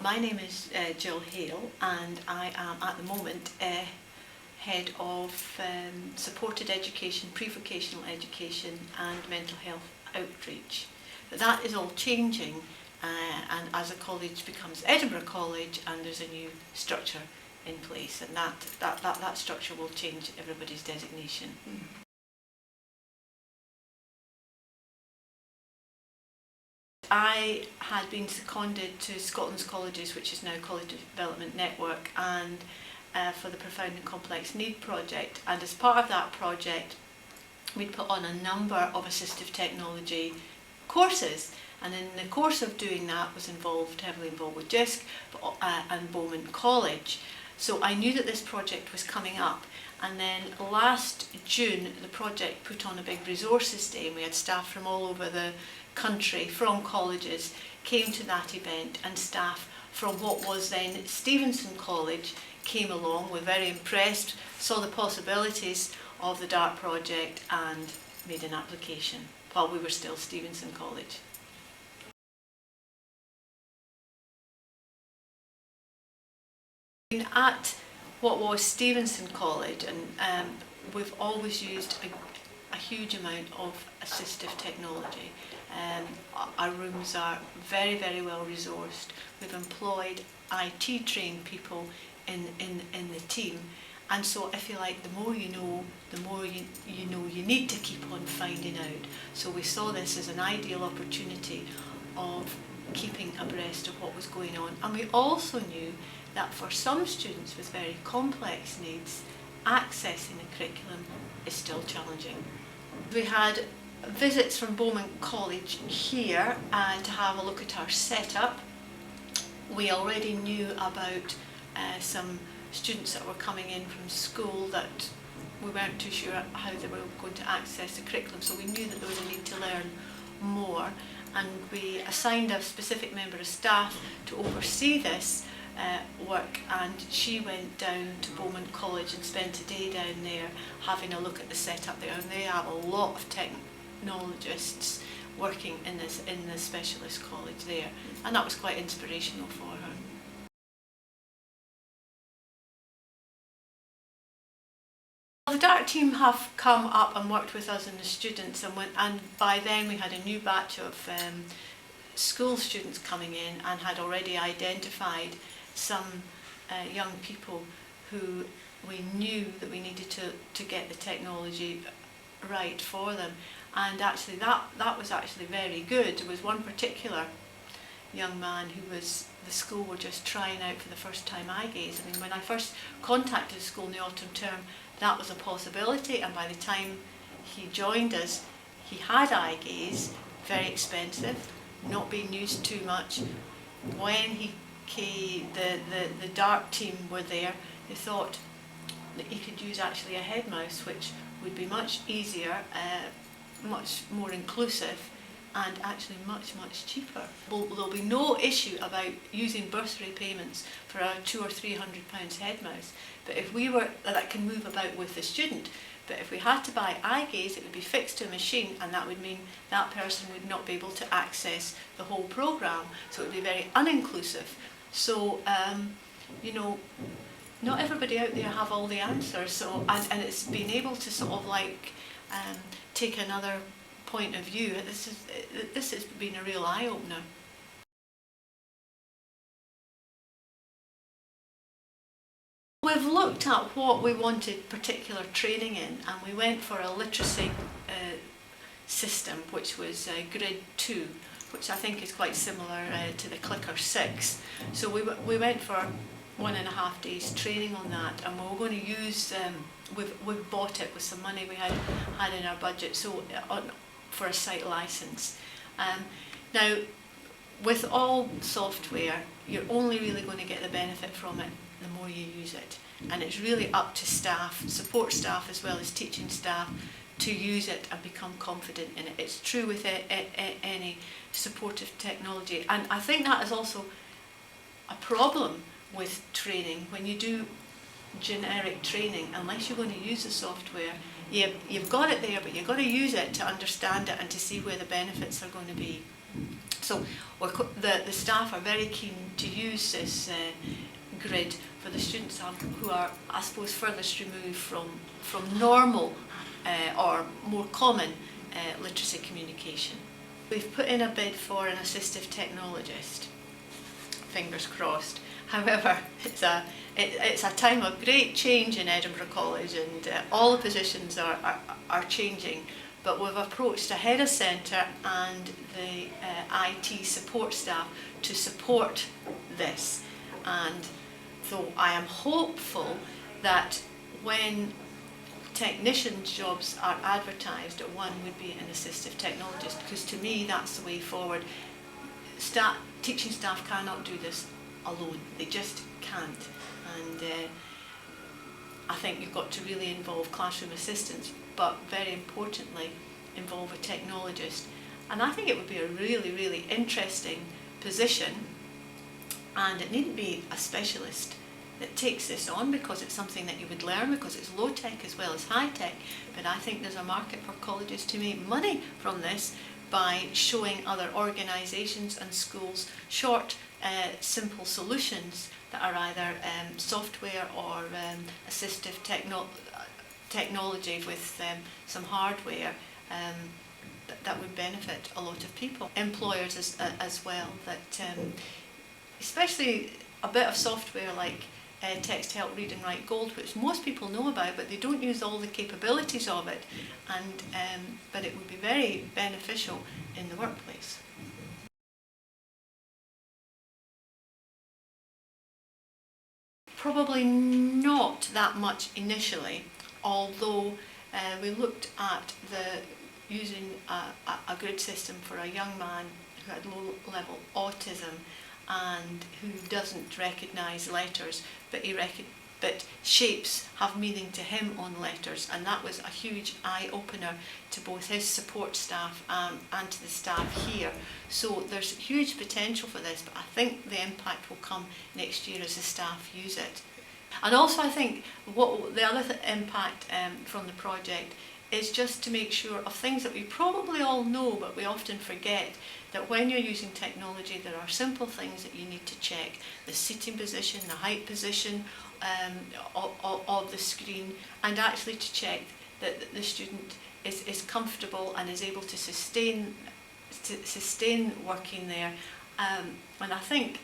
My name is Jill Hale, and I am at the moment Head of Supported Education, Prevocational Education and Mental Health Outreach. But that is all changing, and as a college becomes Edinburgh College and there's a new structure in place, and that structure will change everybody's designation. I had been seconded to Scotland's Colleges, which is now College Development Network, and for the Profound and Complex Need project, and as part of that project we'd put on a number of assistive technology courses, and in the course of doing that was heavily involved with Jisc and Bowman College. So I knew that this project was coming up, and then last June the project put on a big resources day, and we had staff from all over the country from colleges came to that event, and staff from what was then Stevenson College came along, were very impressed, saw the possibilities of the DART project and made an application while we were still Stevenson College. At what was Stevenson College, and we've always used a huge amount of assistive technology. Our rooms are very, very well resourced. We've employed IT trained people in the team, and so if you like, the more you know, the more you know you need to keep on finding out. So we saw this as an ideal opportunity of keeping abreast of what was going on, and we also knew that for some students with very complex needs, accessing the curriculum is still challenging. We had visits from Bowman College here to have a look at our setup. We already knew about some students that were coming in from school that we weren't too sure how they were going to access the curriculum, so we knew that there was a need to learn more, and we assigned a specific member of staff to oversee this work, and she went down to Bowman College and spent a day down there having a look at the setup there, and they have a lot of technologists working in the specialist college there, and that was quite inspirational for her. The DART team have come up and worked with us and the students, and by then we had a new batch of school students coming in and had already identified some young people who we knew that we needed to get the technology right for them, and actually that was actually very good. There was one particular young man who the school were just trying out for the first time eye gaze. I mean, when I first contacted the school in the autumn term, that was a possibility, and by the time he joined us, he had eye gaze, very expensive, not being used too much. When the DART team were there, they thought that he could use actually a head mouse, which would be much easier, much more inclusive, and actually much cheaper. There'll be no issue about using bursary payments for a £200 or £300 head mouse, but if that can move about with the student. But if we had to buy eye gaze, it would be fixed to a machine, and that would mean that person would not be able to access the whole programme, so it would be very uninclusive. So you know, not everybody out there have all the answers, so and it's being able to sort of like take another point of view. This has been a real eye-opener. We've looked at what we wanted particular training in, and we went for a literacy system, which was Grid 2, which I think is quite similar to the Clicker 6. So we went for 1.5 days training on that, and we were going to use, we've bought it with some money we had in our budget, so for a site license. Now, with all software, you're only really going to get the benefit from it the more you use it, and it's really up to staff, support staff as well as teaching staff, to use it and become confident in it. It's true with any supportive technology, and I think that is also a problem with training. When you do generic training, unless you're going to use the software, you've got it there, but you've got to use it to understand it and to see where the benefits are going to be. So the staff are very keen to use this grid for the students who are, I suppose, furthest removed from normal or more common literacy communication. We've put in a bid for an assistive technologist, fingers crossed. However, it's a time of great change in Edinburgh College, and all the positions are changing. But we've approached a head of centre and the IT support staff to support this. And so I am hopeful that when technician jobs are advertised, that one would be an assistive technologist, because to me that's the way forward. Teaching staff cannot do this alone, they just can't. And I think you've got to really involve classroom assistants, but very importantly involve a technologist. And I think it would be a really, really interesting position, and it needn't be a specialist that takes this on, because it's something that you would learn, because it's low tech as well as high tech. But I think there's a market for colleges to make money from this by showing other organisations and schools short, simple solutions that are either software or assistive technology with some hardware that would benefit a lot of people. Employers as well, that especially a bit of software like Text Help Read and Write Gold, which most people know about, but they don't use all the capabilities of it, and but it would be very beneficial in the workplace. Probably not that much initially, although we looked at using a grid system for a young man who had low-level autism and who doesn't recognise letters, but shapes have meaning to him on letters, and that was a huge eye-opener to both his support staff and to the staff here. So there's huge potential for this, but I think the impact will come next year as the staff use it. And also I think what the other impact from the project is just to make sure of things that we probably all know, but we often forget, that when you're using technology there are simple things that you need to check: the seating position, the height position of the screen, and actually to check that the student is comfortable and is able to sustain working there. And I think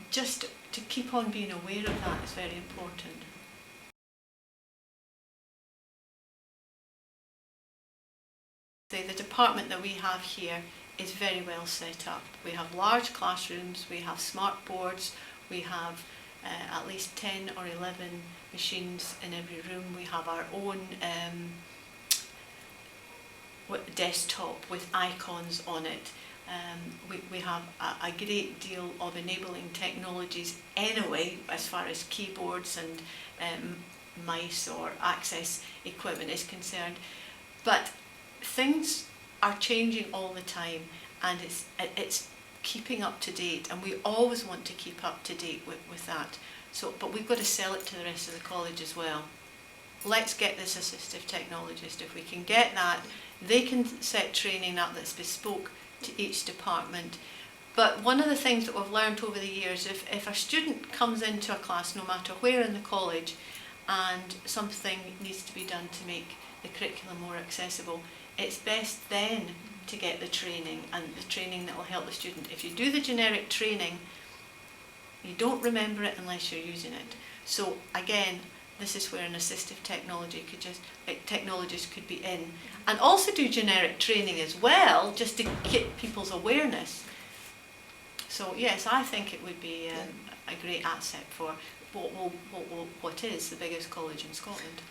just to keep on being aware of that is very important. The department that we have here is very well set up. We have large classrooms, we have smart boards, we have at least 10 or 11 machines in every room. We have our own desktop with icons on it. We have a great deal of enabling technologies anyway, as far as keyboards and mice or access equipment is concerned. But things are changing all the time, and it's keeping up to date, and we always want to keep up to date with that. So, but we've got to sell it to the rest of the college as well. Let's get this assistive technologist. If we can get that, they can set training up that's bespoke to each department. But one of the things that we've learned over the years, if a student comes into a class, no matter where in the college, and something needs to be done to make the curriculum more accessible, it's best then to get the training, and the training that will help the student. If you do the generic training, you don't remember it unless you're using it. So again, this is where an assistive technologist could be in, and also do generic training as well, just to get people's awareness. So yes, I think it would be a great asset for what is the biggest college in Scotland.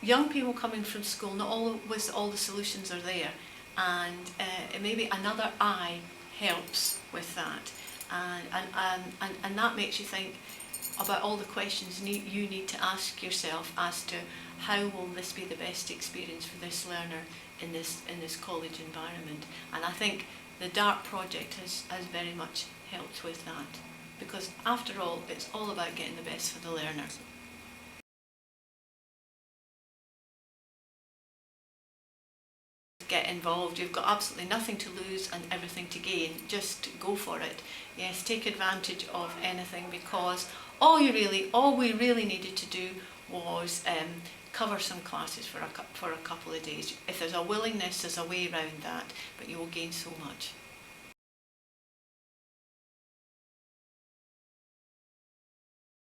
Young people coming from school, not always all the solutions are there, and maybe another eye helps with that, and that makes you think about all the questions you need to ask yourself as to how will this be the best experience for this learner in this college environment. And I think the DART project has very much helped with that, because after all, it's all about getting the best for the learner. get involved. You've got absolutely nothing to lose and everything to gain. Just go for it. Yes, take advantage of anything, because all we really needed to do was cover some classes for a couple of days. If there's a willingness, there's a way around that, but you will gain so much.